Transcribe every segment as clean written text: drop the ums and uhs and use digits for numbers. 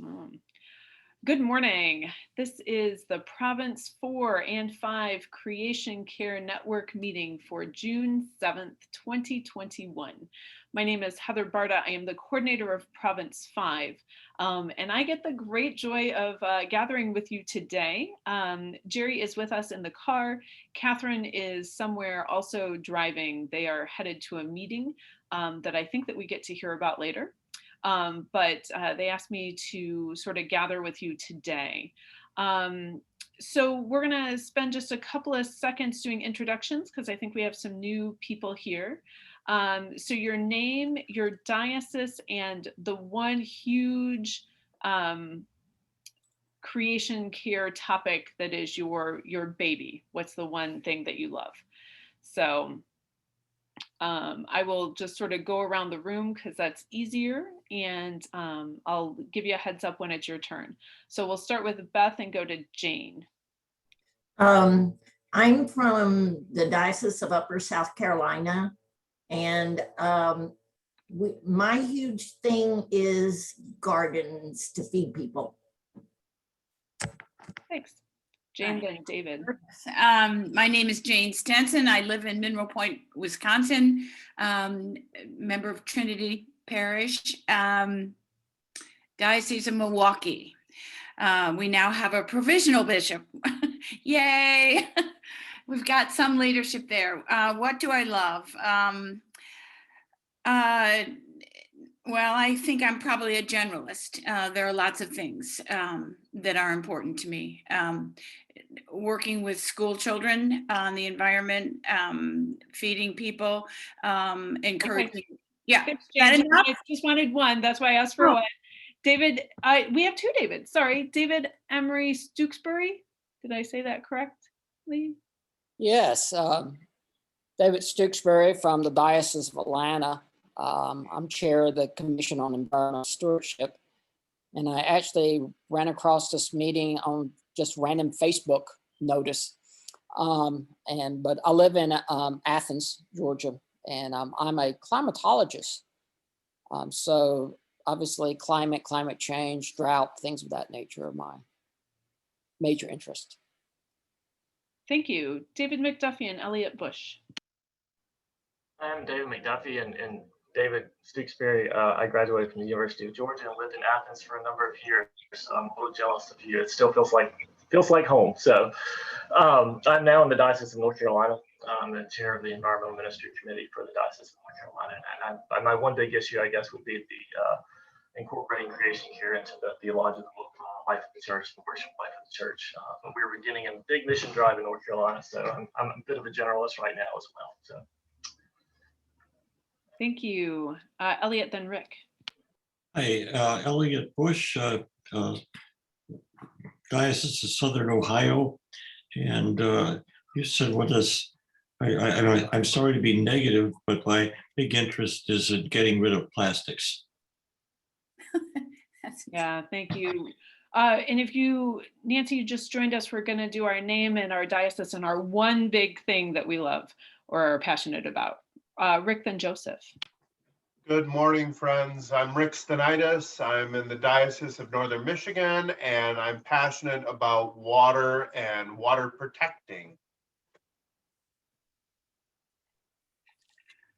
Mm. Good morning. This is the Province 4 and 5 Creation Care Network meeting for June 7th, 2021. My name is Heather Barta. I am the coordinator of Province 5, and I get the great joy of gathering with you today. Jerry is with us in the car. Catherine is somewhere also driving. They are headed to a meeting that I think that we get to hear about later. But they asked me to sort of gather with you today. So we're gonna spend just a couple of seconds doing introductions because I think we have some new people here. So your name, your diocese, and the one huge creation care topic that is your baby. What's the one thing that you love? So I will just sort of go around the room because that's easier, and I'll give you a heads up when it's your turn. So we'll start with Beth and go to Jane. I'm from the Diocese of Upper South Carolina, and my huge thing is gardens to feed people. Thanks. Jane, then David. My name is Jane Stenson. I live in Mineral Point, Wisconsin, member of Trinity Parish, Diocese of Milwaukee. We now have a provisional bishop. Yay! We've got some leadership there. What do I love? Well, I think I'm probably a generalist. There are lots of things that are important to me. Working with school children on the environment, feeding people, encouraging. Okay. Yeah, I just wanted one. That's why I asked for one. David, we have two Davids. Sorry, David Emery Stooksbury. Did I say that correctly? Yes, David Stooksbury from the Diocese of Atlanta. I'm chair of the Commission on Environmental Stewardship, and I actually ran across this meeting on just random Facebook notice. But I live in Athens, Georgia, and I'm a climatologist. So obviously climate change, drought, things of that nature are my major interest. Thank you. David McDuffie and Elliot Bush. I'm David McDuffie and David Stooksbury. I graduated from the University of Georgia and lived in Athens for a number of years. So I'm a little jealous of you. It still feels like home. So I'm now in the Diocese of North Carolina. I'm the chair of the Environmental Ministry Committee for the Diocese of North Carolina. And my one big issue, I guess, would be the incorporating creation care into the theological life of the church, the worship life of the church. We're beginning a big mission drive in North Carolina, so I'm a bit of a generalist right now as well. So. Thank you. Elliot, then Rick. Hi, Elliot Bush, Diocese of Southern Ohio. And you said I'm sorry to be negative, but my big interest is in getting rid of plastics. Yeah, thank you. And if Nancy, you just joined us, we're going to do our name and our diocese and our one big thing that we love or are passionate about. Rick, then Joseph. Good morning, friends. I'm Rick Stenitis. I'm in the Diocese of Northern Michigan, and I'm passionate about water and water protecting.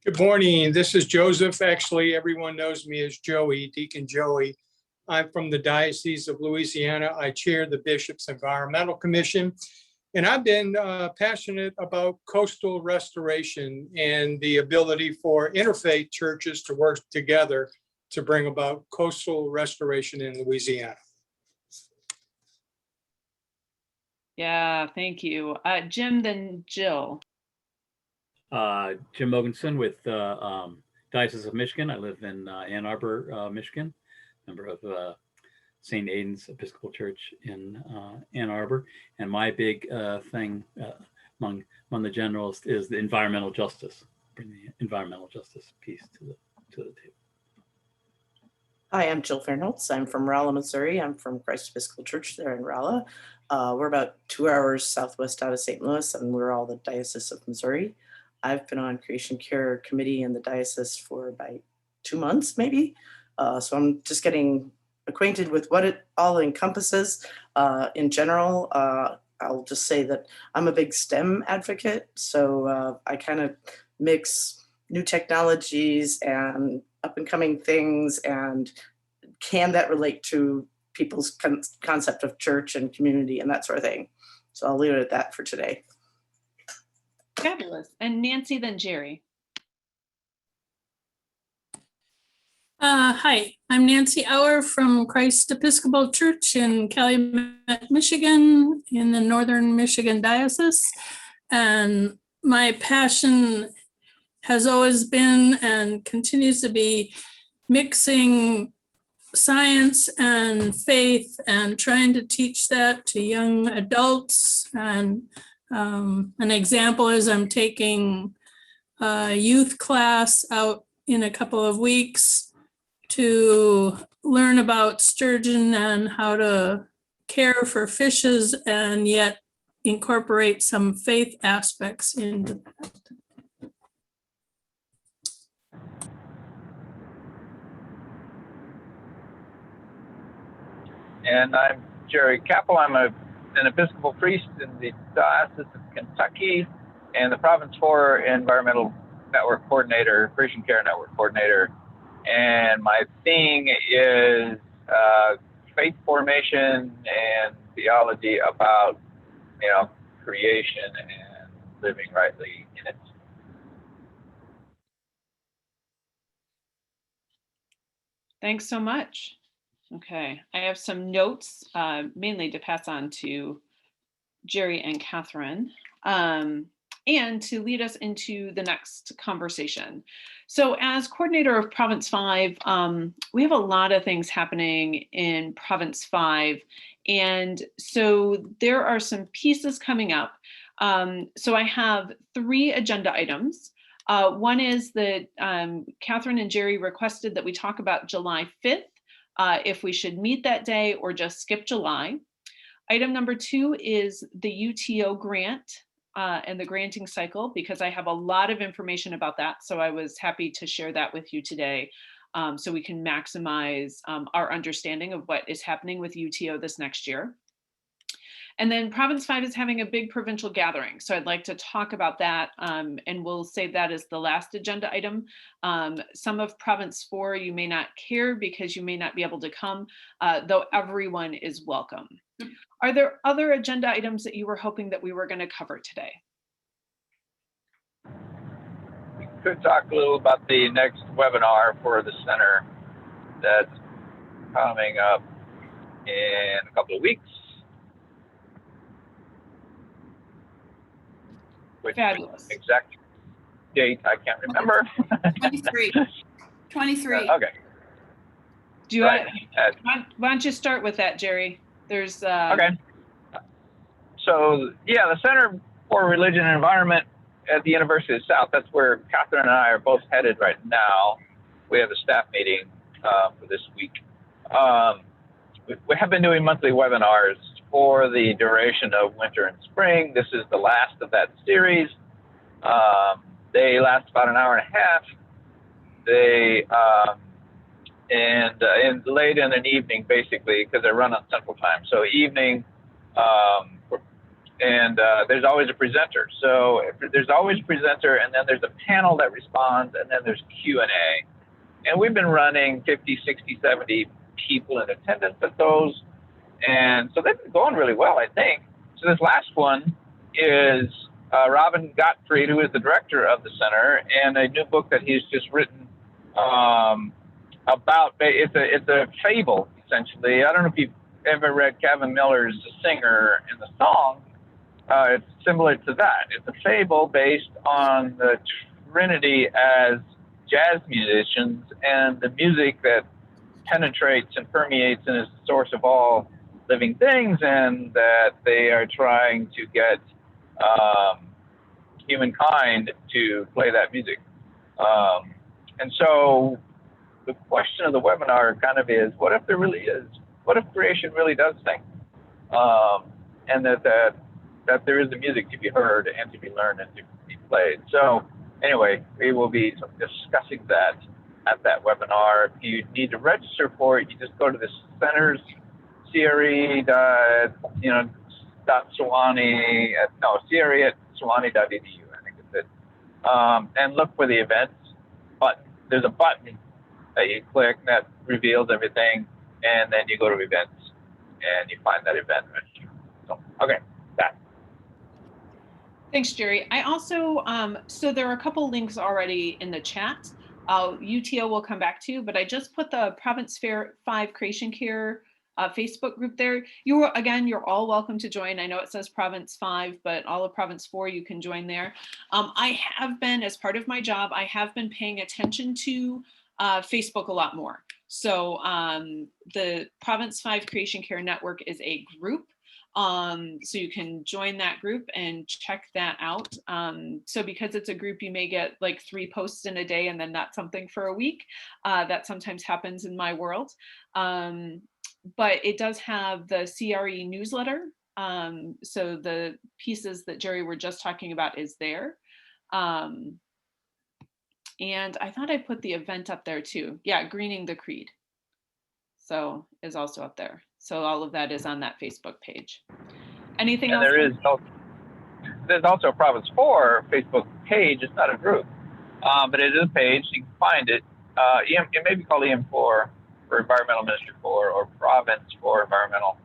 Good morning. This is Joseph. Actually, everyone knows me as Joey, Deacon Joey. I'm from the Diocese of Louisiana. I chair the Bishop's Environmental Commission. And I've been passionate about coastal restoration and the ability for interfaith churches to work together to bring about coastal restoration in Louisiana. Yeah, thank you. Jim, then Jill. Jim Mogensen with Diocese of Michigan. I live in Ann Arbor, Michigan, member of St. Aidan's Episcopal Church in Ann Arbor. And my big thing among the generals is the environmental justice, bring the environmental justice piece to the table. Hi, I'm Jill Fernholtz. I'm from Rolla, Missouri. I'm from Christ Episcopal Church there in Rolla. We're about 2 hours southwest out of St. Louis, and we're all the Diocese of Missouri. I've been on Creation Care Committee in the diocese for about 2 months, maybe. So I'm just getting acquainted with what it all encompasses. In general, I'll just say that I'm a big STEM advocate. So I kind of mix new technologies and up and coming things, and can that relate to people's concept of church and community and that sort of thing. So I'll leave it at that for today. Fabulous. And Nancy, then Jerry. Hi, I'm Nancy Auer from Christ Episcopal Church in Calumet, Michigan, in the Northern Michigan Diocese. And my passion has always been and continues to be mixing science and faith and trying to teach that to young adults. And an example is I'm taking a youth class out in a couple of weeks to learn about sturgeon and how to care for fishes and yet incorporate some faith aspects into that. And I'm Jerry Capel. I'm an Episcopal priest in the Diocese of Kentucky and the Province 4 Environmental Network Coordinator, Creation Care Network Coordinator. And my thing is faith formation and theology about, creation and living rightly in it. Thanks so much. Okay, I have some notes, mainly to pass on to Jerry and Catherine, and to lead us into the next conversation. So as coordinator of Province 5, we have a lot of things happening in Province 5. And so there are some pieces coming up. So I have 3 agenda items. One is that Catherine and Jerry requested that we talk about July 5th, if we should meet that day or just skip July. Item number 2 is the UTO grant and the granting cycle, because I have a lot of information about that. So I was happy to share that with you today, so we can maximize our understanding of what is happening with UTO this next year. And then Province 5 is having a big provincial gathering. So I'd like to talk about that, and we'll save that as the last agenda item. Some of Province 4 you may not care because you may not be able to come, though everyone is welcome. Are there other agenda items that you were hoping that we were going to cover today? We could talk a little about the next webinar for the center that's coming up in a couple of weeks. Fabulous. Exact date I can't remember. 23. 23. Okay. Do you Right. why don't you start with that, Jerry? There's Okay. So yeah, the Center for Religion and Environment at the University of the South, that's where Catherine and I are both headed right now. We have a staff meeting for this week. We have been doing monthly webinars for the duration of winter and spring. This is the last of that series. They last about an hour and a half. They and late in an evening, basically, because they run on Central Time. So evening, and there's always a presenter. So there's always a presenter, and then there's a panel that responds, and then there's Q&A. And we've been running 50, 60, 70 people in attendance at those. And so they've been going really well, I think. So this last one is Robin Gottfried, who is the director of the center, and a new book that he's just written about, it's a fable, essentially. I don't know if you've ever read Kevin Miller's The Singer in the Song. It's similar to that. It's a fable based on the Trinity as jazz musicians and the music that penetrates and permeates and is the source of all living things, and that they are trying to get humankind to play that music. And so the question of the webinar kind of is, what if there really is? What if creation really does sing? And that there is the music to be heard and to be learned and to be played. So anyway, we will be discussing that. at that webinar. If you need to register for it, you just go to the center's CRE, CRE@sewanee.edu, I think it's it. And look for the events button. There's a button that you click that reveals everything, and then you go to events and you find that event. So, okay, that. Thanks, Jerry. I also, so there are a couple links already in the chat. UTO will come back to, but I just put the Province Fair 5 Creation Care Facebook group there. You're all welcome to join. I know it says Province 5, but all of Province 4, you can join there. I have been, as part of my job, I have been paying attention to Facebook a lot more. So the Province 5 Creation Care Network is a group. So you can join that group and check that out. So because it's a group, you may get like 3 posts in a day and then not something for a week. That sometimes happens in my world. But it does have the CRE newsletter. So the pieces that Jerry were just talking about is there. And I thought I put the event up there too. Yeah, Greening the Creed. So is also up there. So all of that is on that Facebook page. Anything else? There's also a Province 4 Facebook page. It's not a group, but it is a page. You can find it. It may be called EM4 for Environmental Ministry 4 or Province 4 Environmental.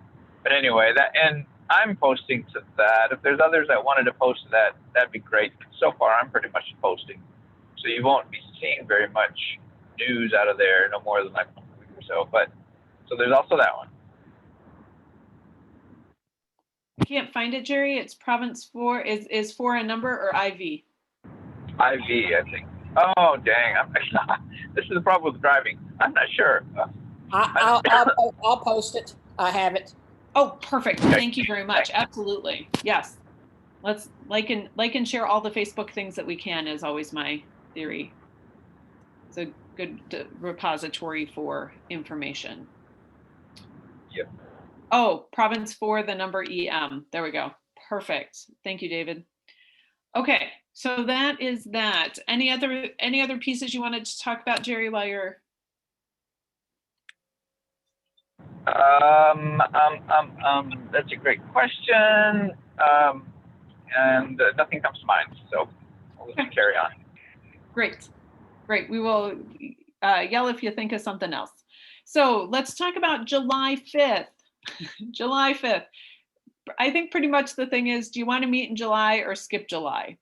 But anyway, and I'm posting to that. If there's others that wanted to post to that, that'd be great. So far, I'm pretty much posting. So you won't be seeing very much news out of there, no more than like a week or so. But so there's also that one. I can't find it, Jerry. It's Province 4. Is 4 a number or IV? IV, I think. Oh, dang. This is the problem with driving. I'm not sure. I'll post it. I have it. Oh, perfect. Thank you very much. Absolutely. Yes. Let's like and share all the Facebook things that we can is always my theory. It's a good repository for information. Yep. Oh, Province 4, the number EM. There we go. Perfect. Thank you, David. Okay, so that is that. Any other pieces you wanted to talk about, Jerry, while you're? That's a great question. And nothing comes to mind, so we'll just carry on. Great. We will yell if you think of something else. So let's talk about July 5th. July 5th. I think pretty much the thing is, do you want to meet in July or skip July?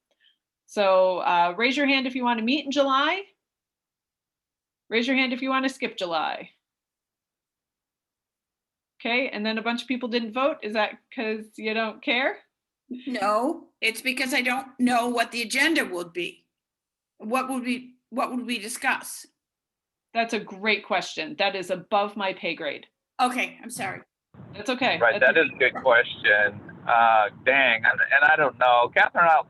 So raise your hand if you want to meet in July. Raise your hand if you want to skip July. Okay, and then a bunch of people didn't vote. Is that because you don't care? No, it's because I don't know what the agenda would be. What would we discuss? That's a great question. That is above my pay grade. Okay, I'm sorry. That's okay. Right, that is a good question. Dang, and I don't know. Catherine, I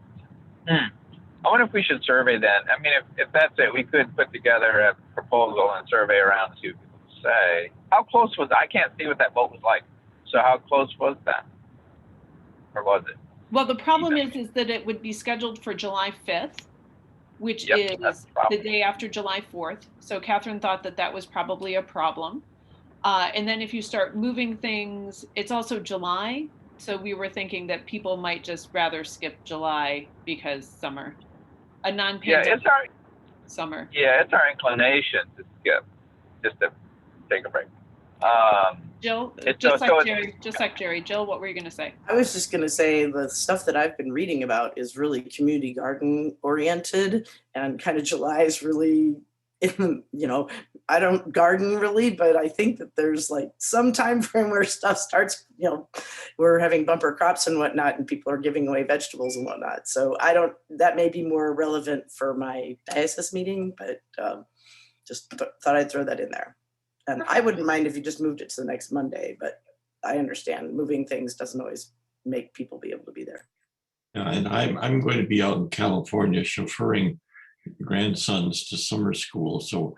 wonder if we should survey then. I mean, if that's it, we could put together a proposal and survey around to see what people say. How close was, I can't see what that vote was like. So how close was that? Or was it? Well, the problem is that it would be scheduled for July 5th, which is the day after July 4th. So Catherine thought that was probably a problem. And then if you start moving things, it's also July. So we were thinking that people might just rather skip July because summer, a non-pandemic summer. Yeah, it's our inclination to skip, just to take a break. Jill, just like Jerry. Jill, what were you going to say? I was just going to say the stuff that I've been reading about is really community garden oriented, and kind of July is really, I don't garden really, but I think that there's like some time frame where stuff starts, we're having bumper crops and whatnot, and people are giving away vegetables and whatnot. So that may be more relevant for my diocese meeting, but just thought I'd throw that in there. And I wouldn't mind if you just moved it to the next Monday, but I understand moving things doesn't always make people be able to be there. Yeah, and I'm going to be out in California chauffeuring grandsons to summer school. So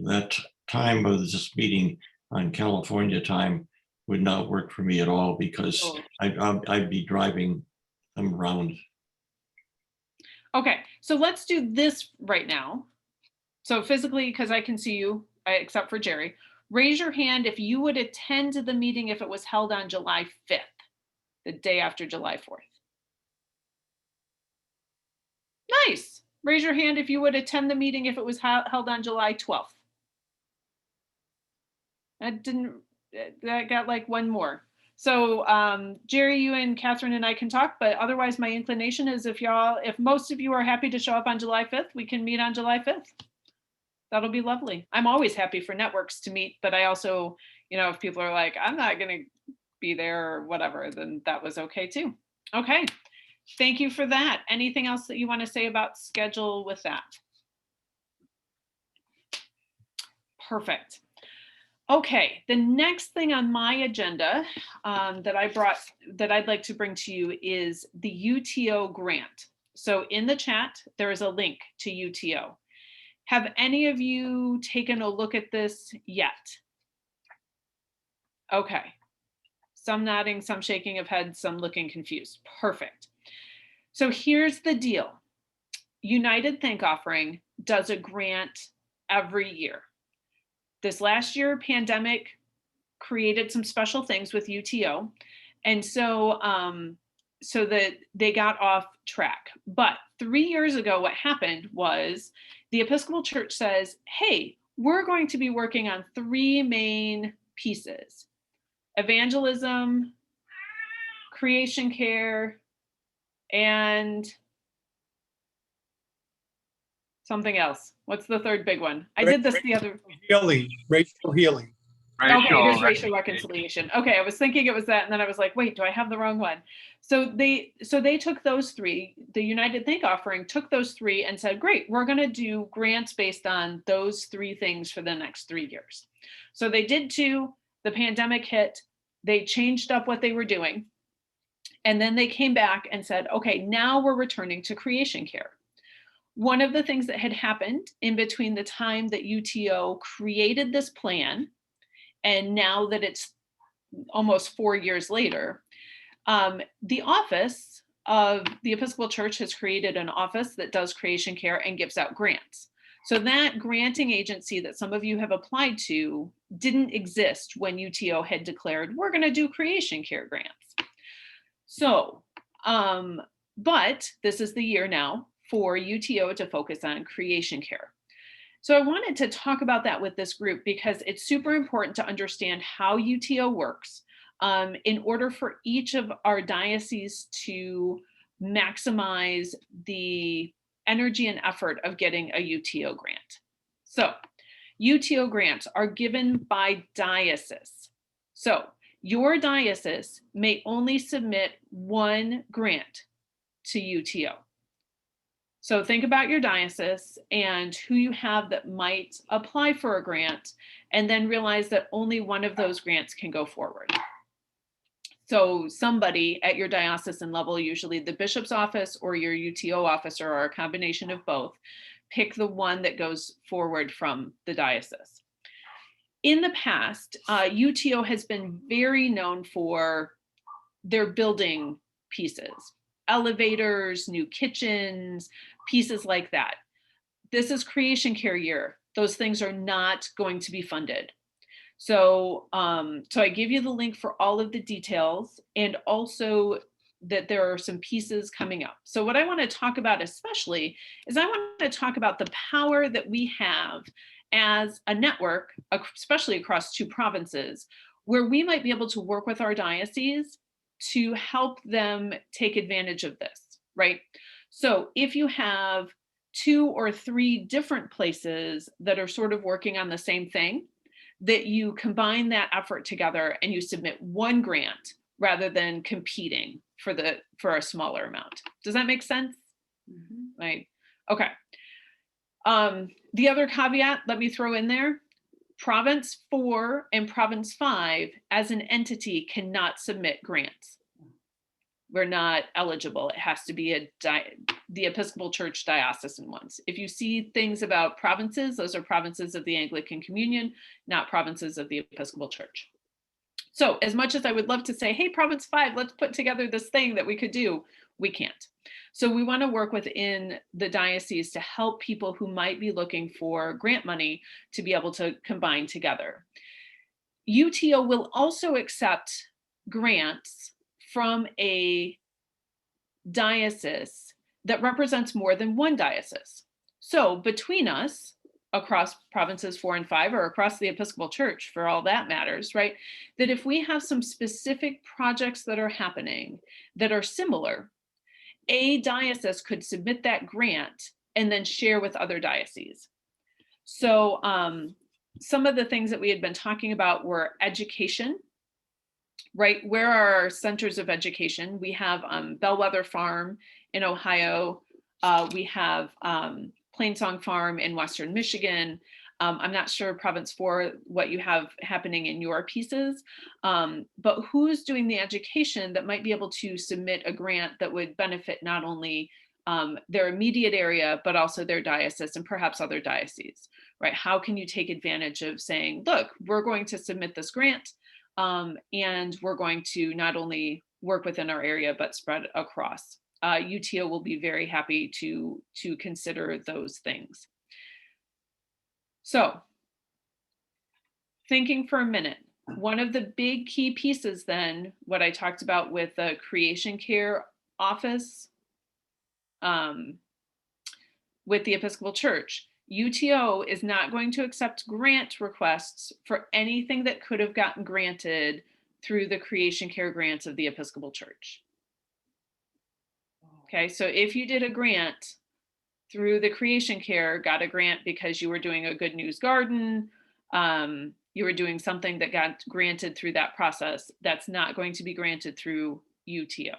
that time of this meeting on California time would not work for me at all, because I'd be driving them around. Okay, so let's do this right now. So physically, because I can see you, except for Jerry, raise your hand if you would attend the meeting if it was held on July 5th, the day after July 4th. Nice. Raise your hand if you would attend the meeting if it was held on July 12th. That got like one more. So Jerry, you and Catherine and I can talk, but otherwise my inclination is if most of you are happy to show up on July 5th, we can meet on July 5th. That'll be lovely. I'm always happy for networks to meet, but I also, if people are like, I'm not going to be there or whatever, then that was okay too. Okay. Thank you for that. Anything else that you want to say about schedule with that? Perfect. Okay, the next thing on my agenda that I'd like to bring to you is the UTO grant. So in the chat, there is a link to UTO. Have any of you taken a look at this yet? Okay, some nodding, some shaking of heads, some looking confused. Perfect. So here's the deal. United Thank Offering does a grant every year. This last year, pandemic created some special things with UTO. And so, so that they got off track. But 3 years ago, what happened was the Episcopal Church says, hey, we're going to be working on 3 main pieces: evangelism, creation care, and something else. What's the third big one? I did this the other. Healing, racial healing. Okay, it is racial reconciliation. Okay, I was thinking it was that, and then I was like, wait, do I have the wrong one? So they took those 3, the United Thank Offering took those 3 and said, great, we're gonna do grants based on those 3 things for the next 3 years. So they did 2, the pandemic hit, they changed up what they were doing. And then they came back and said, okay, now we're returning to creation care. One of the things that had happened in between the time that UTO created this plan and now that it's almost 4 years later, the office of the Episcopal Church has created an office that does creation care and gives out grants. So that granting agency that some of you have applied to didn't exist when UTO had declared, we're going to do creation care grants. So, but this is the year now for UTO to focus on creation care. So I wanted to talk about that with this group because it's super important to understand how UTO works in order for each of our dioceses to maximize the energy and effort of getting a UTO grant. So UTO grants are given by diocese. So your diocese may only submit 1 grant to UTO. So think about your diocese and who you have that might apply for a grant, and then realize that only one of those grants can go forward. So somebody at your diocesan level, usually the bishop's office or your UTO officer or a combination of both, pick the one that goes forward from the diocese. In the past, UTO has been very known for their building pieces, elevators, new kitchens, pieces like that. This is creation care year. Those things are not going to be funded. So, so I give you the link for all of the details, and also that there are some pieces coming up. So what I want to talk about especially is I want to talk about the power that we have as a network, especially across 2 provinces, where we might be able to work with our dioceses to help them take advantage of this, right? So if you have 2 or 3 different places that are sort of working on the same thing, that you combine that effort together and you submit 1 grant rather than competing for a smaller amount. Does that make sense? Mm-hmm. Right. Okay. The other caveat, let me throw in there, Province 4 and Province 5 as an entity cannot submit grants. We're not eligible. It has to be the Episcopal Church diocesan ones. If you see things about provinces, those are provinces of the Anglican Communion, not provinces of the Episcopal Church. So as much as I would love to say, hey, Province 5, let's put together this thing that we could do, we can't. So we want to work within the diocese to help people who might be looking for grant money to be able to combine together. UTO will also accept grants from a diocese that represents more than one diocese. So between us, across provinces 4 and 5, or across the Episcopal Church for all that matters, right? That if we have some specific projects that are happening that are similar, a diocese could submit that grant and then share with other dioceses. So some of the things that we had been talking about were education, right? Where are our centers of education? We have Bellwether Farm in Ohio. We have Plainsong Farm in Western Michigan. I'm not sure Province 4, what you have happening in your pieces, but who's doing the education that might be able to submit a grant that would benefit not only their immediate area, but also their diocese and perhaps other dioceses, right? How can you take advantage of saying, look, we're going to submit this grant and we're going to not only work within our area, but spread across. UTO will be very happy to consider those things. So thinking for a minute, one of the big key pieces then, what I talked about with the Creation Care Office with the Episcopal Church, UTO is not going to accept grant requests for anything that could have gotten granted through the Creation Care grants of the Episcopal Church. Okay, so if you did a grant through the Creation Care, got a grant because you were doing a Good News Garden, you were doing something that got granted through that process, that's not going to be granted through UTO.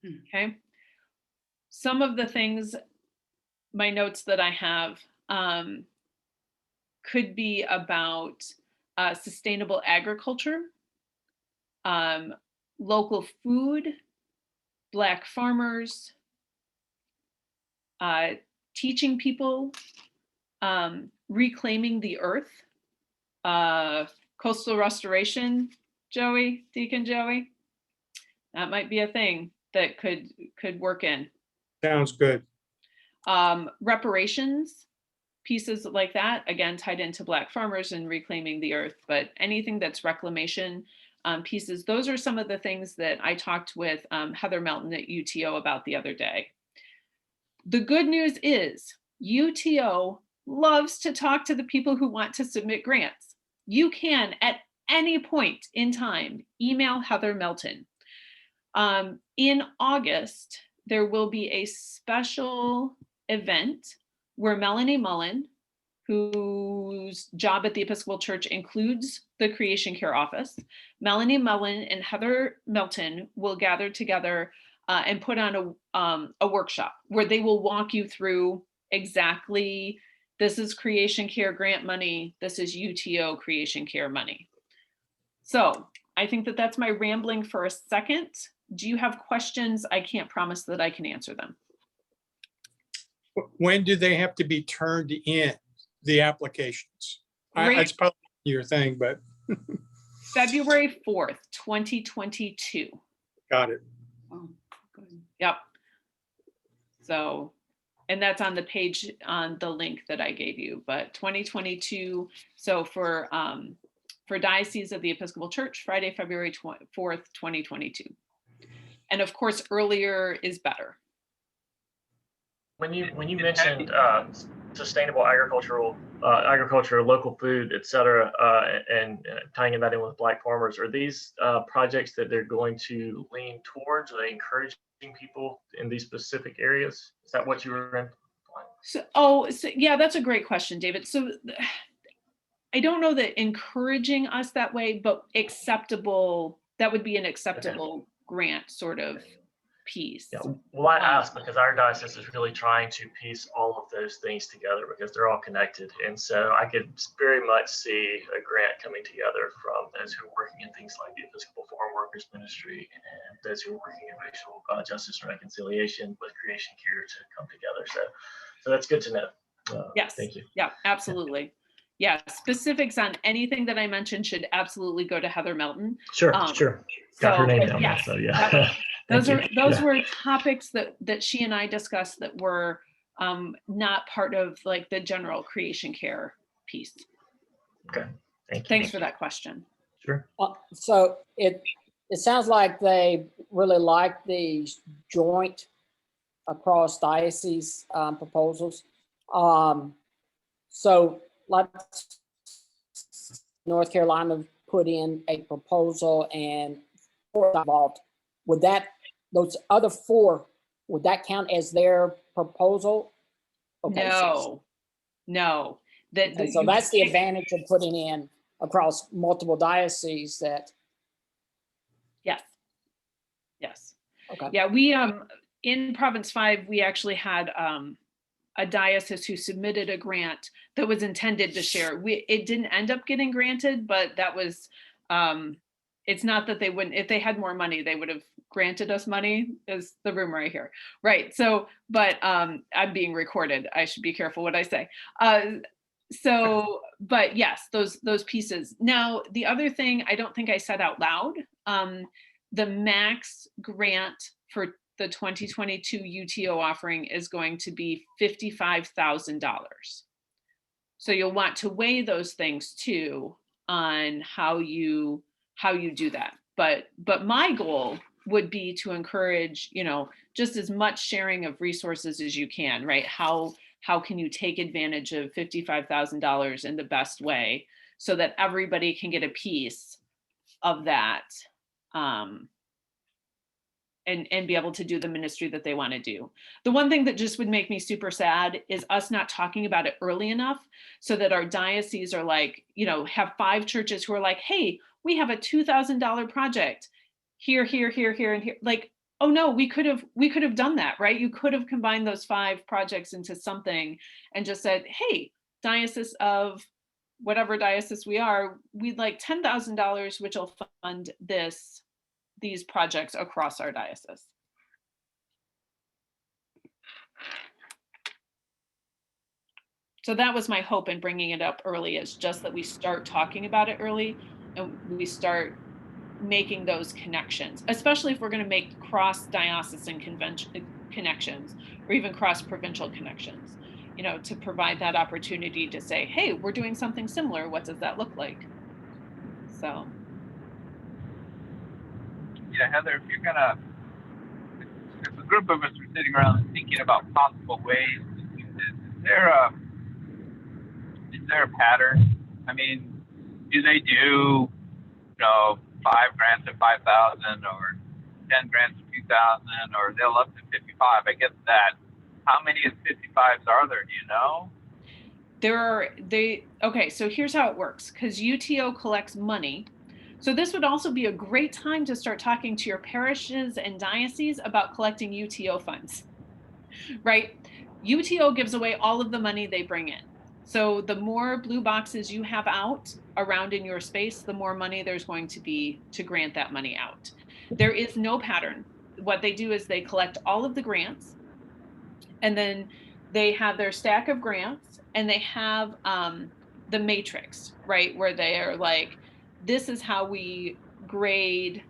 Okay. Some of the things, my notes that I have could be about sustainable agriculture, local food, Black farmers, teaching people, reclaiming the earth, coastal restoration, Deacon Joey. That might be a thing that could work in. Sounds good. Reparations, pieces like that, again, tied into Black farmers and reclaiming the earth, but anything that's reclamation pieces, those are some of the things that I talked with Heather Melton at UTO about the other day. The good news is UTO loves to talk to the people who want to submit grants. You can, at any point in time, email Heather Melton. In August, there will be a special event where Melanie Mullen, whose job at the Episcopal Church includes the Creation Care Office, Melanie Mullen and Heather Melton will gather together and put on a workshop where they will walk you through exactly, this is Creation Care grant money, this is UTO Creation Care money. So I think that that's my rambling for a second. Do you have questions? I can't promise that I can answer them. When do they have to be turned in, the applications? That's probably your thing, but. February 4th, 2022. Got it. Oh, good. Yep. So, and that's on the page on the link that I gave you, but 2022. So for Diocese of the Episcopal Church, Friday, February 4th, 2022. And of course, earlier is better. When you mentioned sustainable agriculture, local food, et cetera, and tying that in with Black farmers, are these projects that they're going to lean towards? Are they encouraging people in these specific areas? Is that what you were implying? So yeah, that's a great question, David. So I don't know that encouraging us that way, but acceptable, that would be an acceptable grant sort of piece. Yeah. Well, I asked because our diocese is really trying to piece all of those things together because they're all connected. And so I could very much see a grant coming together from those who are working in things like the Episcopal Foreign Workers Ministry and those who are working in racial justice and reconciliation with Creation Care to come together. So that's good to know. Yes. Thank you. Yeah, absolutely. Yeah, specifics on anything that I mentioned should absolutely go to Heather Melton. Sure, sure. Got her name but down yes, there, so yeah. those Yeah. were topics that she and I discussed that were not part of like the general creation care piece. Okay, thank you. Thanks for that question. Sure. So it sounds like they really like the joint across diocese proposals. So like North Carolina put in a proposal and 4 involved. Would those other 4, would that count as their proposal? Okay, No. So that's the advantage of putting in across multiple dioceses that. Yes. Okay. Yeah, we in Province 5, we actually had a diocese who submitted a grant that was intended to share. It didn't end up getting granted, but that was it's not that they wouldn't, if they had more money, they would have granted us money, is the rumor I hear. Right. So, but I'm being recorded. I should be careful what I say. But yes, those pieces. Now, the other thing I don't think I said out loud, the max grant for the 2022 UTO offering is going to be $55,000. So you'll want to weigh those things too on how you do that. But my goal would be to encourage, just as much sharing of resources as you can, right? How can you take advantage of $55,000 in the best way so that everybody can get a piece of that and be able to do the ministry that they want to do. The one thing that just would make me super sad is us not talking about it early enough so that our dioceses are like, have 5 churches who are like, hey, we have a $2,000 project here, and here. Like, oh no, we could have done that, right? You could have combined those 5 projects into something and just said, hey, diocese of whatever diocese we are, we'd like $10,000, which will fund these projects across our diocese. So that was my hope in bringing it up early, is just that we start talking about it early and we start making those connections, especially if we're going to make cross diocesan connections or even cross provincial connections, to provide that opportunity to say, hey, we're doing something similar. What does that look like? So. Yeah, Heather, if a group of us are sitting around thinking about possible ways to do this, is there a pattern? I mean, do they do, 5 grants at 5,000 or 10 grants at 2,000, or they'll up to 55? I get that. How many of 55s are there? Do you know? Okay, so here's how it works, because UTO collects money. So this would also be a great time to start talking to your parishes and dioceses about collecting UTO funds, right? UTO gives away all of the money they bring in. So the more blue boxes you have out around in your space, the more money there's going to be to grant that money out. There is no pattern. What they do is they collect all of the grants, and then they have their stack of grants, and they have the matrix, right? Where they are like, this is how we grade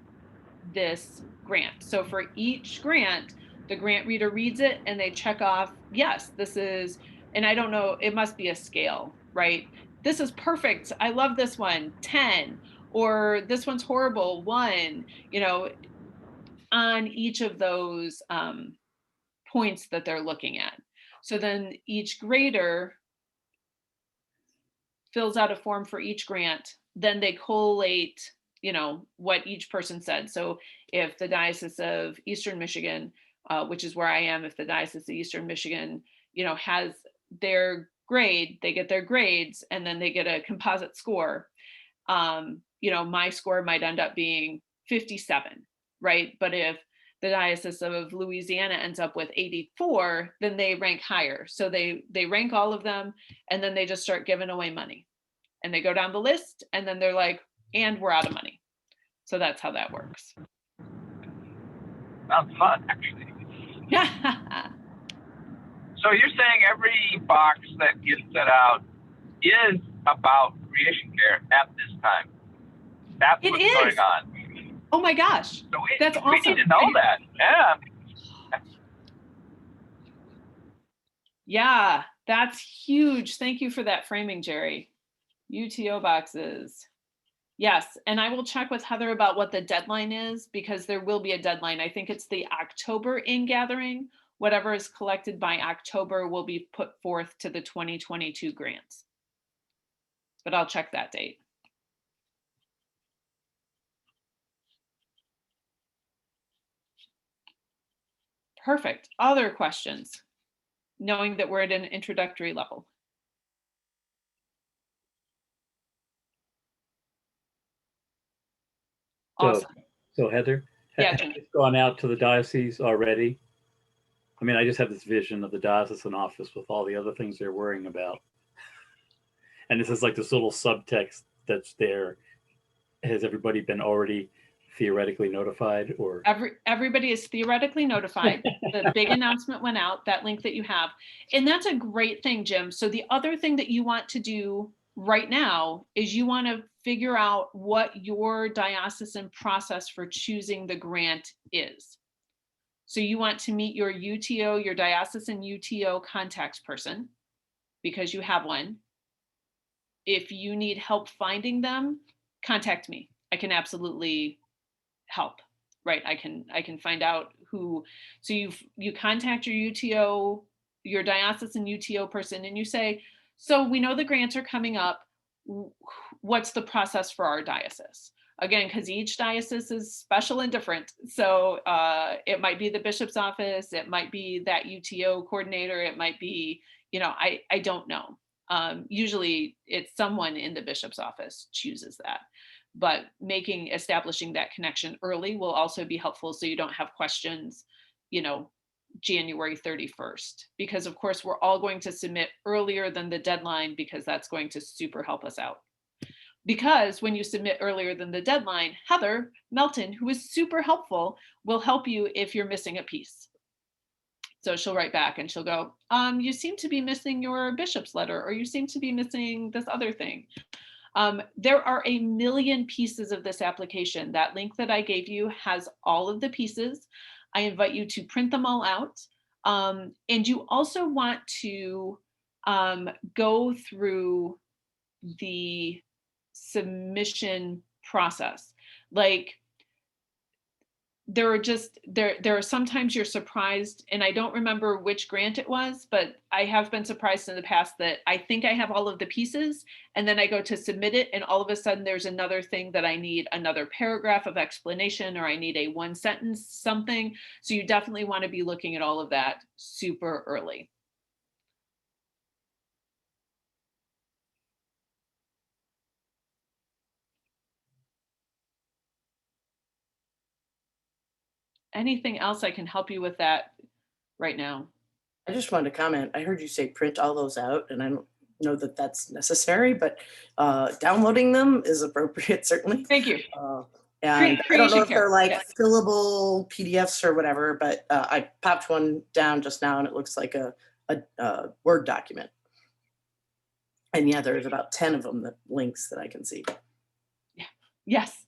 this grant. So for each grant, the grant reader reads it and they check off, yes, this is, and I don't know, it must be a scale, right? This is perfect. I love this one, 10, or this one's horrible, 1, on each of those points that they're looking at. So then each grader fills out a form for each grant. Then they collate, what each person said. So if the Diocese of Eastern Michigan, which is where I am, if the Diocese of Eastern Michigan, has their grade, they get their grades, and then they get a composite score. My score might end up being 57, right? But if the Diocese of Louisiana ends up with 84, then they rank higher. So they rank all of them, and then they just start giving away money. And they go down the list, and then they're like, and we're out of money. So that's how that works. Sounds fun, actually. So you're saying every box that gets set out is about creation care at this time. That's It what's is. going on. Oh my gosh. So That's we awesome. need to know that. Yeah. Yeah, that's huge. Thank you for that framing, Jerry. UTO boxes. Yes, and I will check with Heather about what the deadline is, because there will be a deadline. I think it's the October in-gathering. Whatever is collected by October will be put forth to the 2022 grants. But I'll check that date. Perfect. Other questions, knowing that we're at an introductory level? Awesome. So Heather, Yeah, have Jim. you gone out to the diocese already? I mean, I just have this vision of the diocesan office with all the other things they're worrying about. And this is like this little subtext that's there. Has everybody been already theoretically notified, or? Everybody is theoretically notified. The big announcement went out, that link that you have. And that's a great thing, Jim. So the other thing that you want to do right now is you want to figure out what your diocesan process for choosing the grant is. So you want to meet your UTO, your diocesan UTO contacts person, because you have one. If you need help finding them, contact me. I can absolutely help, right? I can find out who. So you contact your UTO, your diocesan UTO person, and you say, so we know the grants are coming up. What's the process for our diocese? Again, because each diocese is special and different. So it might be the bishop's office, it might be that UTO coordinator, it might be, I don't know. Usually it's someone in the bishop's office chooses that. But establishing that connection early will also be helpful, so you don't have questions, January 31st, because of course we're all going to submit earlier than the deadline, because that's going to super help us out. Because when you submit earlier than the deadline, Heather Melton, who is super helpful, will help you if you're missing a piece. So she'll write back and she'll go, you seem to be missing your bishop's letter, or you seem to be missing this other thing. There are a million pieces of this application. That link that I gave you has all of the pieces. I invite you to print them all out. And you also want to go through the submission process. Like, there are sometimes you're surprised, and I don't remember which grant it was, but I have been surprised in the past that I think I have all of the pieces, and then I go to submit it, and all of a sudden there's another thing that I need another paragraph of explanation, or I need a one sentence something. So you definitely want to be looking at all of that super early. Anything else I can help you with that right now? I just wanted to comment. I heard you say print all those out, and I don't know that that's necessary, but downloading them is appropriate, certainly. Thank you. And I don't know if they're like yes. fillable PDFs or whatever, but I popped one down just now and it looks like a Word document. And yeah, there's about 10 of them, that links that I can see. Yeah. Yes.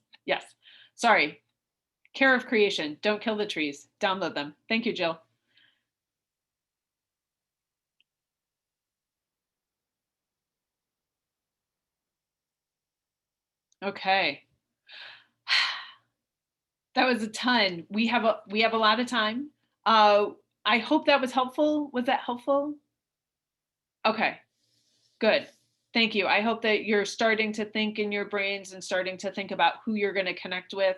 Sorry. Care of creation. Don't kill the trees. Download them. Thank you, Jill. Okay. That was a ton. We have a lot of time. I hope that was helpful. Was that helpful? Okay, good. Thank you. I hope that you're starting to think in your brains and starting to think about who you're going to connect with.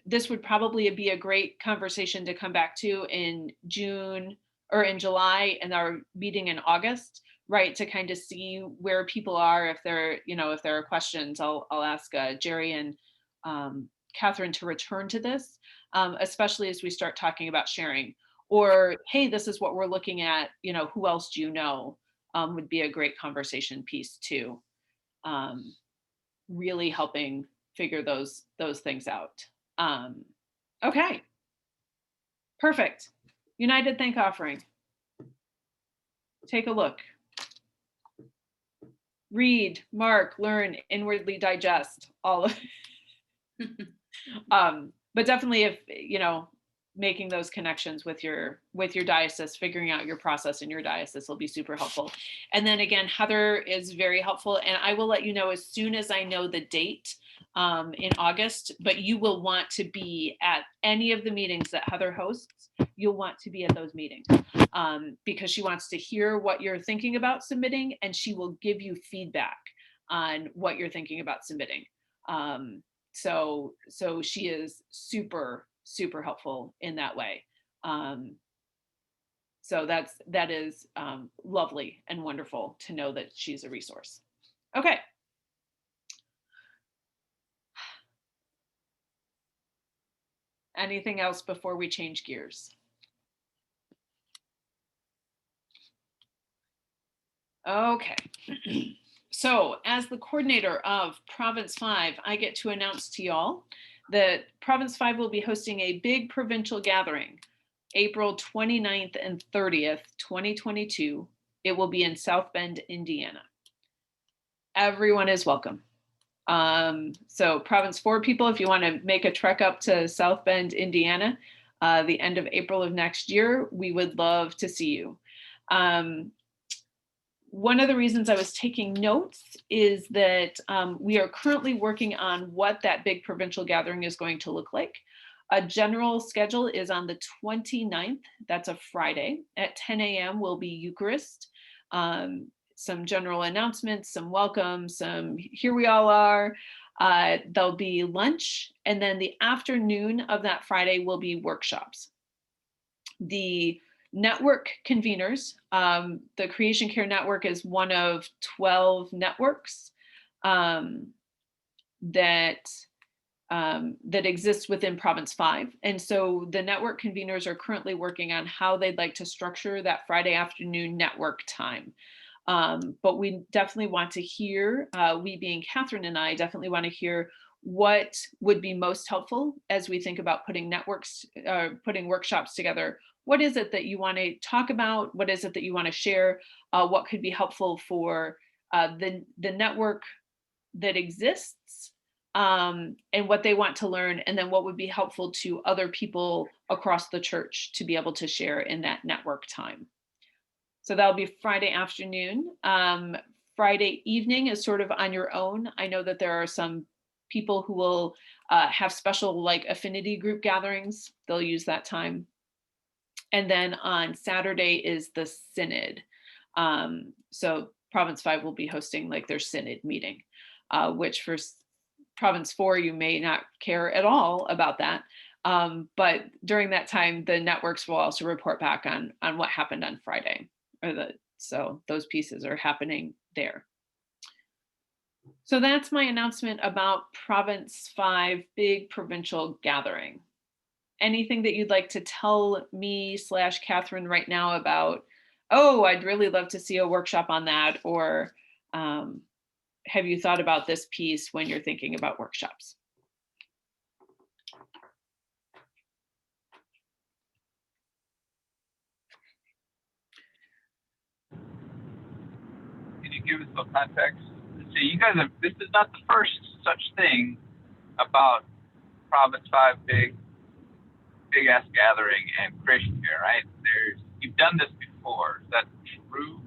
This would probably be a great conversation to come back to in June or in July, and our meeting in August, right? To kind of see where people are. If there are questions, I'll ask Jerry and Catherine to return to this, especially as we start talking about sharing. Or, hey, this is what we're looking at, who else do you know? Would be a great conversation piece too. Really helping figure those things out. Okay, perfect. United Thank Offering. Take a look. read, mark, learn, inwardly digest, all of but definitely if, making those connections with your diocese, figuring out your process in your diocese will be super helpful. And then again, Heather is very helpful, and I will let you know as soon as I know the date in August, but you will want to be at any of the meetings that Heather hosts. You'll want to be at those meetings because she wants to hear what you're thinking about submitting, and she will give you feedback on what you're thinking about submitting. So she is super helpful in that way. So that is lovely and wonderful to know that she's a resource. Okay. Anything else before we change gears? Okay. So as the coordinator of Province 5, I get to announce to y'all that Province 5 will be hosting a big provincial gathering, April 29th and 30th, 2022. It will be in South Bend, Indiana. Everyone is welcome. So Province 4 people, if you want to make a trek up to South Bend, Indiana, the end of April of next year, we would love to see you. One of the reasons I was taking notes is that we are currently working on what that big provincial gathering is going to look like. A general schedule is on the 29th, that's a Friday, at 10 a.m. will be Eucharist. Some general announcements, some welcome, some here we all are. There'll be lunch, and then the afternoon of that Friday will be workshops. The network conveners, the Creation Care Network is one of 12 networks that exists within Province 5. And so the network conveners are currently working on how they'd like to structure that Friday afternoon network time. But we definitely want to hear, we being Catherine and I definitely want to hear what would be most helpful as we think about putting networks, putting workshops together. What is it that you want to talk about? What is it that you want to share? What could be helpful for the network that exists and what they want to learn, and then what would be helpful to other people across the church to be able to share in that network time. So that'll be Friday afternoon. Friday evening is sort of on your own. I know that there are some people who will have special like affinity group gatherings. They'll use that time. And then on Saturday is the synod. So Province 5 will be hosting like their synod meeting, which for Province 4, you may not care at all about that. But during that time, the networks will also report back on what happened on Friday. So those pieces are happening there. So that's my announcement about Province 5 big provincial gathering. Anything that you'd like to tell me / Catherine right now about, oh, I'd really love to see a workshop on that, or have you thought about this piece when you're thinking about workshops? Can you give us some context? So you guys have, this is not the first such thing about Province 5 big ass gathering and Creation Care, right? You've done this before. Is that true?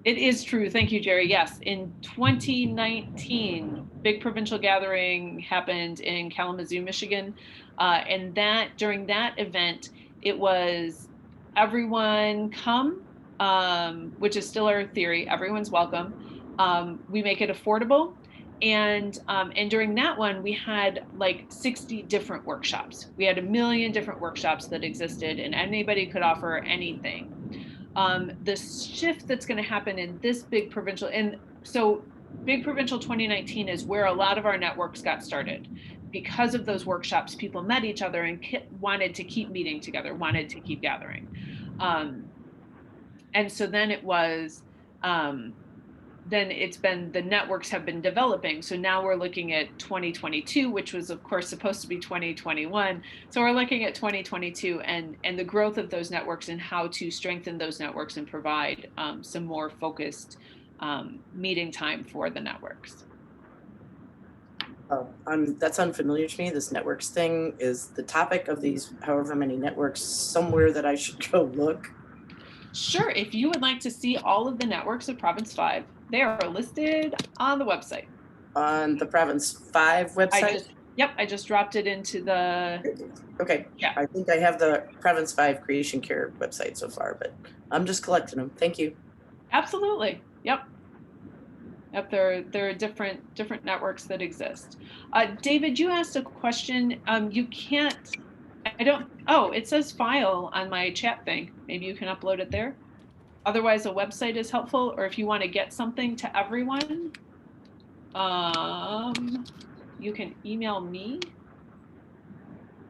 It is true. Thank you, Jerry. Yes, in 2019, big provincial gathering happened in Kalamazoo, Michigan. And during that event, it was everyone come, which is still our theory, everyone's welcome. We make it affordable. And during that one, we had like 60 different workshops. We had 1 million different workshops that existed, and anybody could offer anything. The shift that's going to happen in this big provincial, and so Big Provincial 2019 is where a lot of our networks got started. Because of those workshops, people met each other and wanted to keep meeting together, wanted to keep gathering. And so then it was, then it's been, the networks have been developing. So now we're looking at 2022, which was of course supposed to be 2021. So we're looking at 2022 and the growth of those networks and how to strengthen those networks and provide some more focused meeting time for the networks. That's unfamiliar to me. This networks thing is the topic of these however many networks somewhere that I should go look. Sure, if you would like to see all of the networks of Province 5, they are listed on the website. On the Province 5 website? I just dropped it into the... Okay, yeah. I think I have the Province 5 Creation Care website so far, but I'm just collecting them. Thank you. Absolutely, yep. Yep, there are different networks that exist. David, you asked a question. You can't, it says file on my chat thing. Maybe you can upload it there. Otherwise, a website is helpful, or if you want to get something to everyone, you can email me,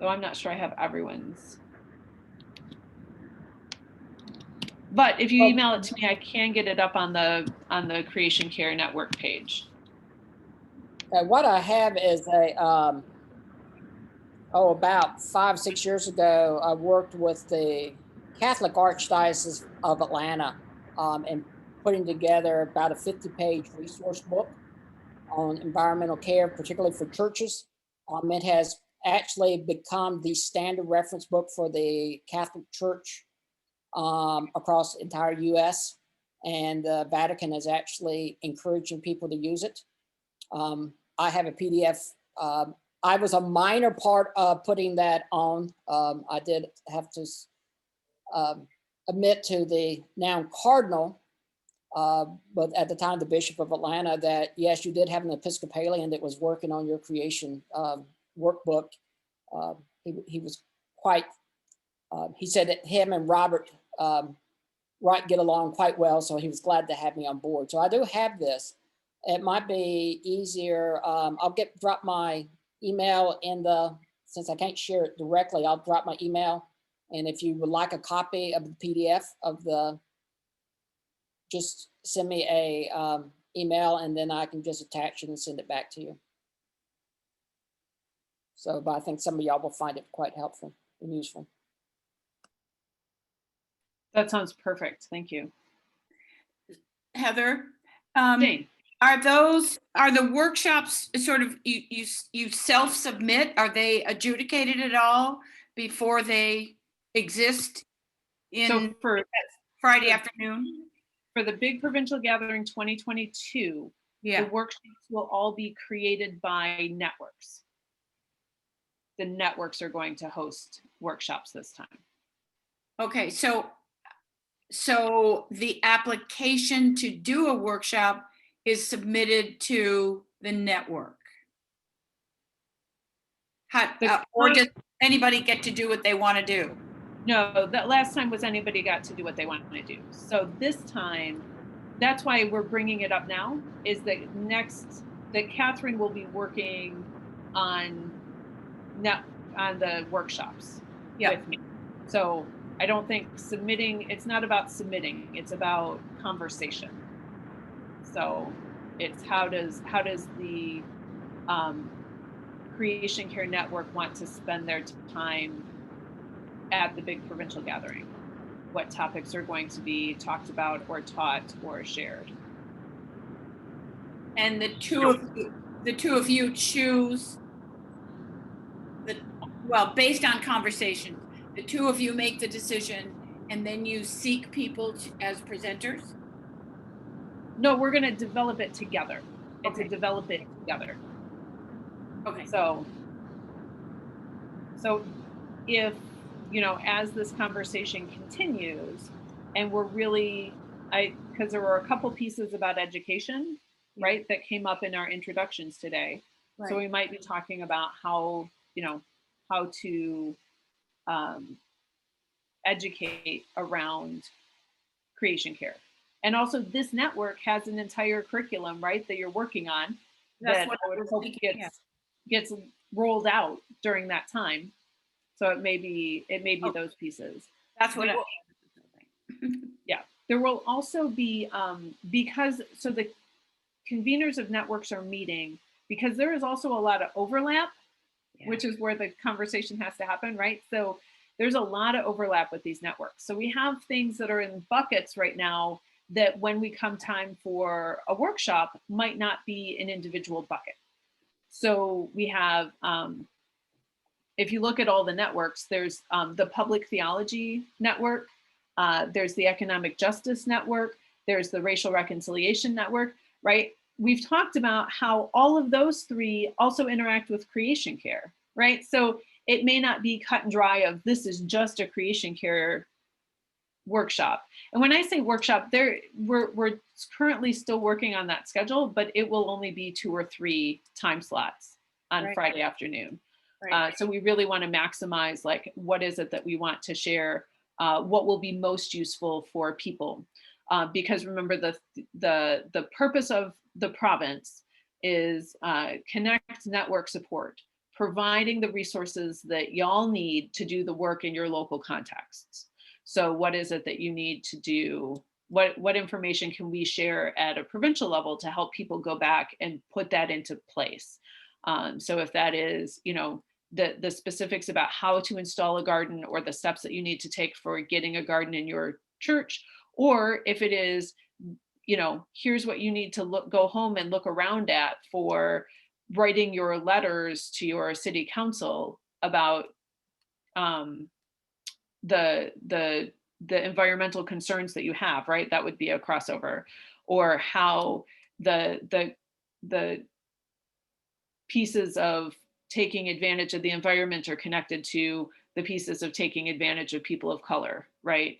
though I'm not sure I have everyone's. But if you email it to me, I can get it up on the Creation Care Network page. What I have is about 5-6 years ago, I worked with the Catholic Archdiocese of Atlanta and putting together about a 50-page resource book on environmental care, particularly for churches. It has actually become the standard reference book for the Catholic Church across the entire US, and the Vatican is actually encouraging people to use it. I have a PDF. I was a minor part of putting that on. I did have to admit to the now Cardinal, but at the time the Bishop of Atlanta, that yes, you did have an Episcopalian that was working on your creation workbook. He was quite, he said that him and Robert get along quite well, so he was glad to have me on board. So I do have this. It might be easier. I'll drop my email in since I can't share it directly, I'll drop my email. And if you would like a copy of the PDF just send me a email, and then I can just attach it and send it back to you. So, but I think some of y'all will find it quite helpful and useful. That sounds perfect. Thank you. Heather, Jane. are the workshops sort of, you self-submit? Are they adjudicated at all before they exist in Friday afternoon? For the Big Provincial Gathering 2022, the workshops will all be created by networks. The networks are going to host workshops this time. Okay, so the application to do a workshop is submitted to the network. Or does anybody get to do what they want to do? No, that last time was anybody got to do what they want to do. So this time, that's why we're bringing it up now, is that Catherine will be working on the workshops with me. So I don't think it's not about submitting, it's about conversation. So it's how does the Creation Care Network want to spend their time at the Big Provincial Gathering? What topics are going to be talked about or taught or shared? And the two of you choose based on conversation, the two of you make the decision, and then you seek people as presenters? No, we're going to develop it together. It's a develop it together. Okay. So if, as this conversation continues, and we're really, because there were a couple pieces about education, right, that came up in our introductions today. Right. So we might be talking about how to educate around creation care. And also this network has an entire curriculum, right, that you're working on. That's what I would hope gets rolled out during that time. So it may be those pieces. That's what yeah. There will also be, because the conveners of networks are meeting, because there is also a lot of overlap, which is where the conversation has to happen, right? So there's a lot of overlap with these networks. So we have things that are in buckets right now that when we come time for a workshop might not be an individual bucket. So we have, if you look at all the networks, there's the Public Theology Network, there's the Economic Justice Network, there's the Racial Reconciliation Network, right? We've talked about how all of those three also interact with creation care, right? So it may not be cut and dry of this is just a creation care workshop. And when I say workshop, we're currently still working on that schedule, but it will only be 2 or 3 time slots on Right. Friday afternoon. Right. So we really want to maximize like what is it that we want to share, what will be most useful for people. Because remember the purpose of the province is connect, network, support, providing the resources that y'all need to do the work in your local contexts. So what is it that you need to do? What information can we share at a provincial level to help people go back and put that into place? So if that is, you know, the specifics about how to install a garden or the steps that you need to take for getting a garden in your church, or if it is, you know, here's what you need to go home and look around at for writing your letters to your city council about the environmental concerns that you have, right? That would be a crossover. Or how the pieces of taking advantage of the environment are connected to the pieces of taking advantage of people of color, right?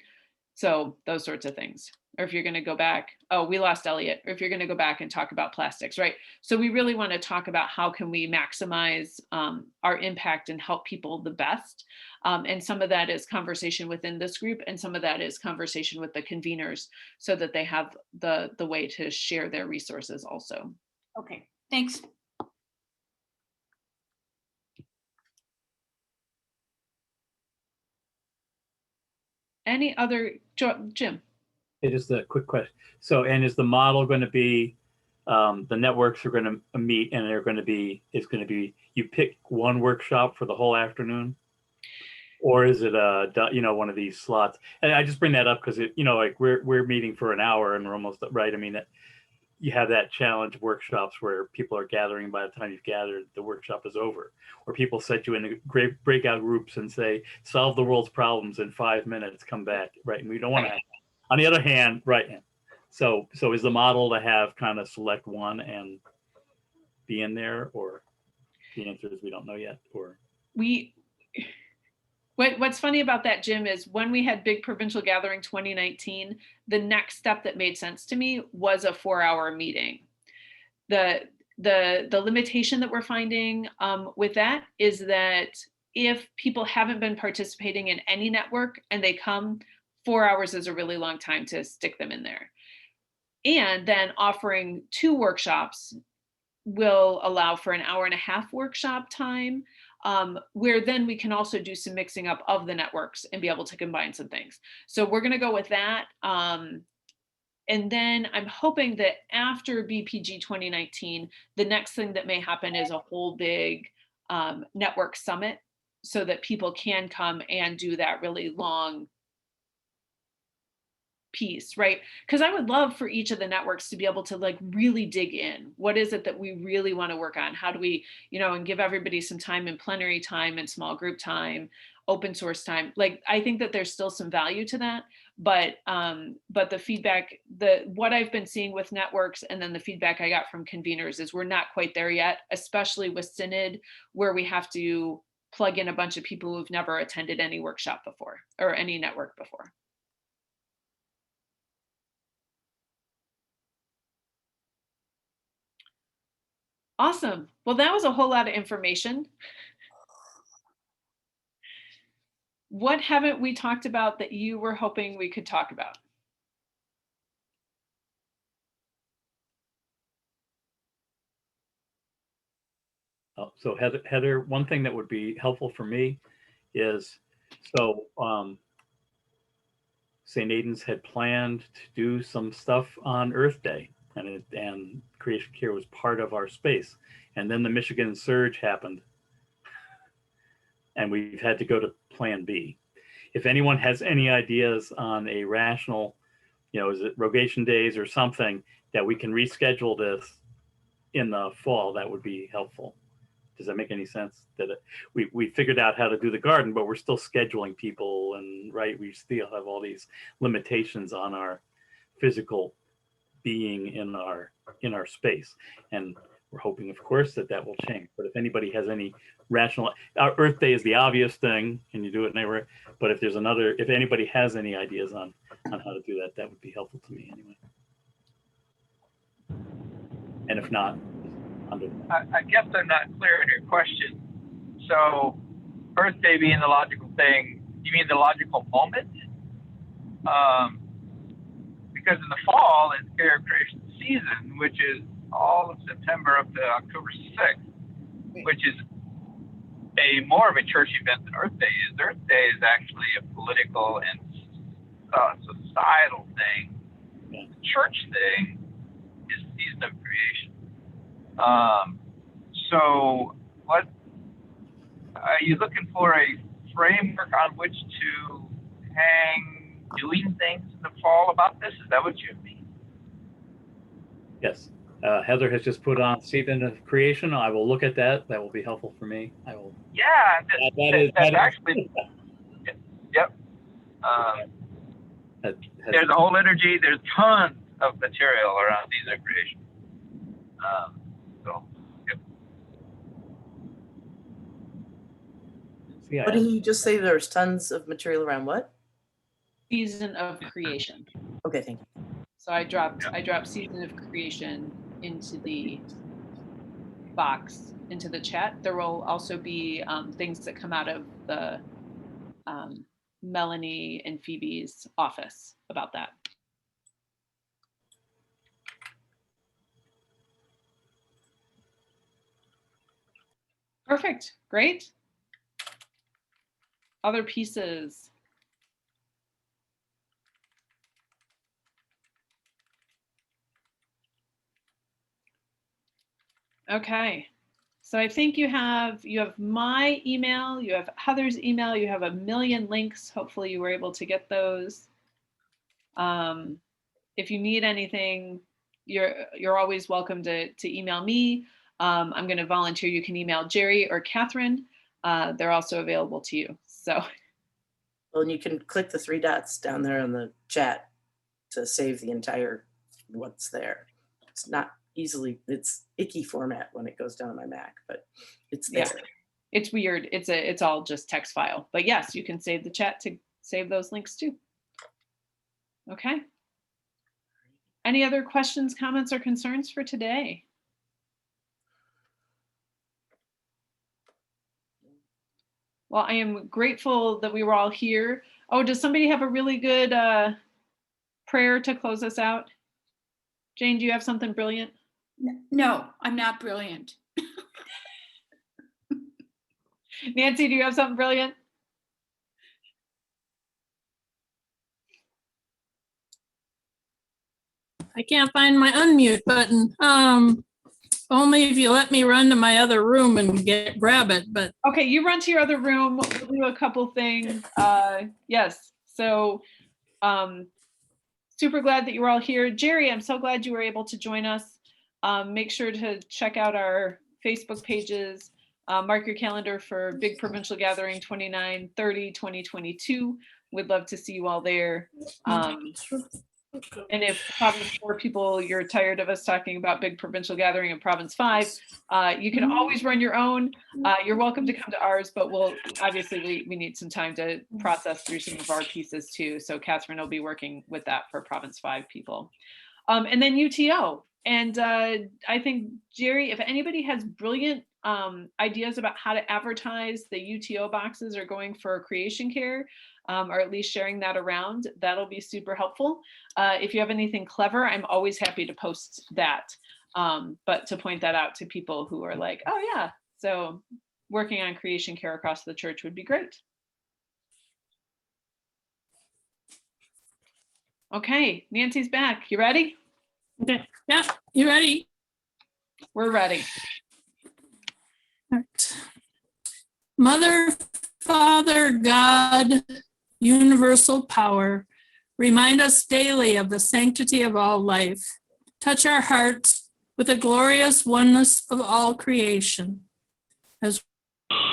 So those sorts of things. Or if you're going to go back, oh, we lost Elliot. Or if you're going to go back and talk about plastics, right? So we really want to talk about how can we maximize our impact and help people the best. And some of that is conversation within this group, and some of that is conversation with the conveners so that they have the way to share their resources also. Okay, thanks. Any other, Jim? It is a quick question. So, and is the model going to be, the networks are going to meet and it's going to be, you pick one workshop for the whole afternoon? Or is it one of these slots? And I just bring that up because like we're meeting for an hour and we're almost right. I mean, you have that challenge workshops where people are gathering. By the time you've gathered, the workshop is over. Where people set you into great breakout groups and say, solve the world's problems in 5 minutes, come back, right? And we don't want to have that. On the other hand, right. So is the model to have kind of select one and be in there, or the answer is we don't know yet, or? What's funny about that, Jim, is when we had Big Provincial Gathering 2019, the next step that made sense to me was a 4-hour meeting. The limitation that we're finding with that is that if people haven't been participating in any network and they come, 4 hours is a really long time to stick them in there. And then offering 2 workshops will allow for an 1.5-hour workshop time, where then we can also do some mixing up of the networks and be able to combine some things. So we're going to go with that. And then I'm hoping that after BPG 2019, the next thing that may happen is a whole big network summit so that people can come and do that really long piece, right? Because I would love for each of the networks to be able to like really dig in. What is it that we really want to work on? How do we, and give everybody some time in plenary time and small group time, open source time. Like, I think that there's still some value to that, but the feedback, what I've been seeing with networks and then the feedback I got from conveners is we're not quite there yet, especially with Synod, where we have to plug in a bunch of people who've never attended any workshop before or any network before. Awesome. Well, that was a whole lot of information. What haven't we talked about that you were hoping we could talk about? So Heather, one thing that would be helpful for me is, St. Aidan's had planned to do some stuff on Earth Day, and Creation Care was part of our space. And then the Michigan surge happened, and we've had to go to Plan B. If anyone has any ideas on a rational is it Rogation Days or something that we can reschedule this in the fall? That would be helpful. Does that make any sense? That we figured out how to do the garden, but we're still scheduling people, and right, we still have all these limitations on our physical being in our space, and we're hoping, of course, that will change. But if anybody has any rational, Earth Day is the obvious thing, and you do it anywhere. But if there's if anybody has any ideas on how to do that, that would be helpful to me anyway. And if not, I guess I'm not clear on your question. So, Earth Day being the logical thing, you mean the logical moment? Because in the fall, it's Carrier Creation season, which is all of September up to October 6th, which is more of a church event than Earth Day is. Earth Day is actually a political and societal thing. Yeah. The church thing is season of creation. So what are you looking for, a framework on which to hang doing things in the fall about this? Is that what you mean? Yes. Heather has just put on Season of Creation. I will look at that. That will be helpful for me. I will. Yeah, that's actually. Yep. There's a whole liturgy. There's tons of material around Season of Creation. Yep. Yeah. What did you just say? There's tons of material around what? Season of Creation. Okay, thank you. So I dropped Season of Creation into the box, into the chat. There will also be things that come out of the Melanie and Phoebe's office about that. Perfect. Great. Other pieces. Okay. So I think you have my email, you have Heather's email, you have a million links. Hopefully you were able to get those. If you need anything, you're always welcome to email me. I'm going to volunteer. You can email Jerry or Catherine. They're also available to you. So. Well, and you can click the 3 dots down there in the chat to save the entire what's there. It's not easily, it's icky format when it goes down on my Mac, but it's there. Yeah, it's weird. It's all just text file. But yes, you can save the chat to save those links too. Okay. Any other questions, comments, or concerns for today? Well, I am grateful that we were all here. Oh, does somebody have a really good prayer to close us out? Jane, do you have something brilliant? No, I'm not brilliant. Nancy, do you have something brilliant? I can't find my unmute button. Only if you let me run to my other room and grab it, but. Okay, you run to your other room. We'll do a couple things. Yes, so super glad that you were all here. Jerry, I'm so glad you were able to join us. Make sure to check out our Facebook pages. Mark your calendar for Big Provincial Gathering 29/30/2022. We'd love to see you all there. And if Province 4 people, you're tired of us talking about Big Provincial Gathering in Province 5, you can always run your own. You're welcome to come to ours, but we need some time to process through some of our pieces too. So Catherine will be working with that for Province 5 people. And then UTO. And I think, Jerry, if anybody has brilliant ideas about how to advertise the UTO boxes or going for creation care, or at least sharing that around, that'll be super helpful. If you have anything clever, I'm always happy to post that. But to point that out to people who are like, oh yeah, so working on creation care across the church would be great. Okay, Nancy's back. You ready? Okay. Yeah, you ready? We're ready. All right. Mother, Father, God, universal power, Remind us daily of the sanctity of all life. Touch our hearts with the glorious oneness of all creation as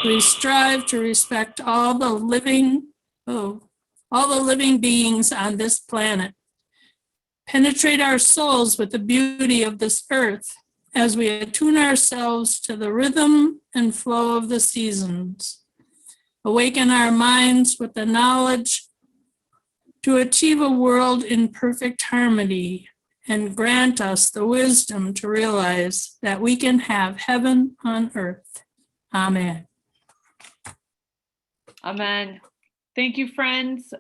we strive to respect all the living beings on this planet. Penetrate our souls with the beauty of this earth as we attune ourselves to the rhythm and flow of the seasons. Awaken our minds with the knowledge to achieve a world in perfect harmony, and grant us the wisdom to realize that we can have heaven on earth. Amen. Amen. Thank you, friends.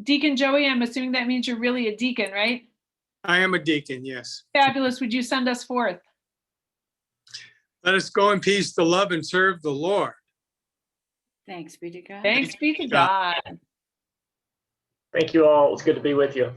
Deacon Joey, I'm assuming that means you're really a deacon, right? I am a deacon, yes. Fabulous. Would you send us forth? Let us go in peace to love and serve the Lord. Thanks be to God. Thanks be to God. Thank you all. It's good to be with you.